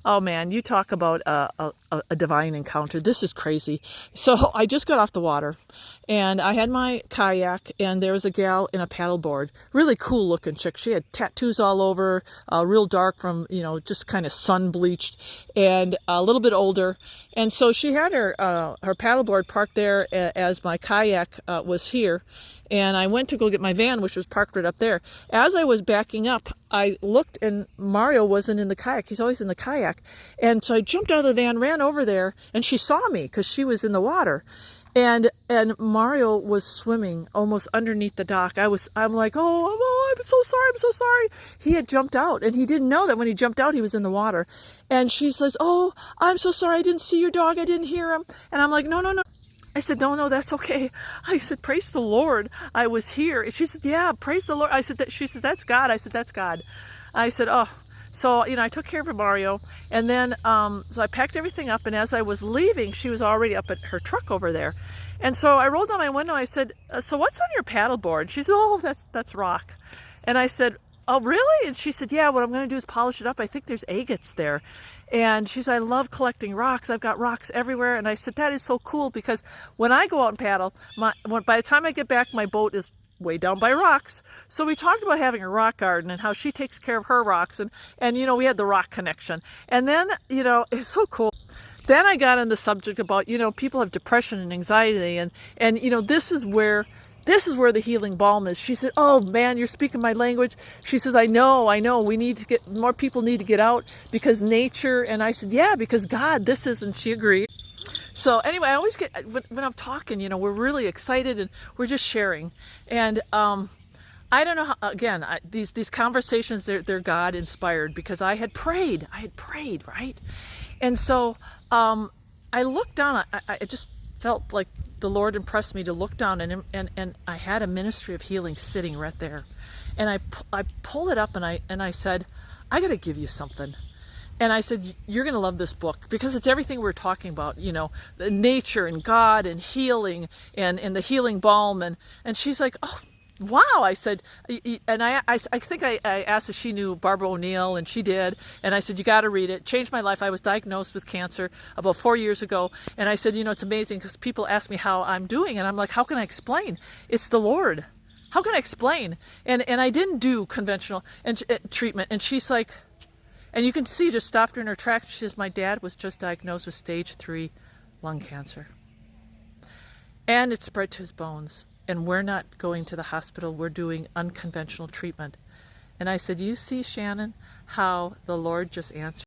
Oh man, you talk about a divine encounter. This is crazy. So I just got off the water and I had my kayak and there was a gal in a paddleboard. Really cool looking chick. She had tattoos all over, real dark from, just kind of sun bleached and a little bit older. And so she had her paddleboard parked there as my kayak was here. And I went to go get my van, which was parked right up there. As I was backing up, I looked and Mario wasn't in the kayak. He's always in the kayak. And so I jumped out of the van, ran over there, and she saw me because she was in the water. And Mario was swimming almost underneath the dock. I'm like, oh, I'm so sorry. He had jumped out, and he didn't know that when he jumped out, he was in the water. And she says, oh, I'm so sorry. I didn't see your dog. I didn't hear him. And I'm like, no. I said, no, that's okay. I said, praise the Lord. I was here. And she said, yeah, praise the Lord. I said, she said, that's God. I said, that's God. I said, oh. So, I took care of Mario. And then, so I packed everything up. And as I was leaving, she was already up at her truck over there. And so I rolled down my window. I said, so what's on your paddleboard? She said, oh, that's rock. And I said, oh, really? And she said, yeah, what I'm going to do is polish it up. I think there's agates there. And she said, I love collecting rocks. I've got rocks everywhere. And I said, that is so cool because when I go out and paddle, by the time I get back, my boat is way down by rocks. So we talked about having a rock garden and how she takes care of her rocks. And we had the rock connection. And then, it's so cool. Then I got on the subject about, people have depression and anxiety. And this is where the healing balm is. She said, oh man, you're speaking my language. She says, I know. We need to get, more people need to get out because nature. And I said, yeah, because God, this is, and she agreed. So anyway, I always get, when I'm talking, we're really excited and we're just sharing. And I don't know how, again, these conversations, they're God inspired because I had prayed, right? And so I looked down, I just felt like the Lord impressed me to look down and I had a ministry of healing sitting right there. And I pulled it up and I said, I got to give you something. And I said, you're going to love this book because it's everything we're talking about, the nature and God and healing and the healing balm. And she's like, oh, wow. I said, and I think I asked if she knew Barbara O'Neill, and she did. And I said, you got to read it. Changed my life. I was diagnosed with cancer about 4 years ago. And I said, it's amazing because people ask me how I'm doing. And I'm like, how can I explain? It's the Lord. How can I explain? And I didn't do conventional treatment. And she's like, and you can see, just stopped her in her tracks. She says, my dad was just diagnosed with stage 3 lung cancer. And it spread to his bones. And we're not going to the hospital. We're doing unconventional treatment. And I said, you see, Shannon, how the Lord just answered.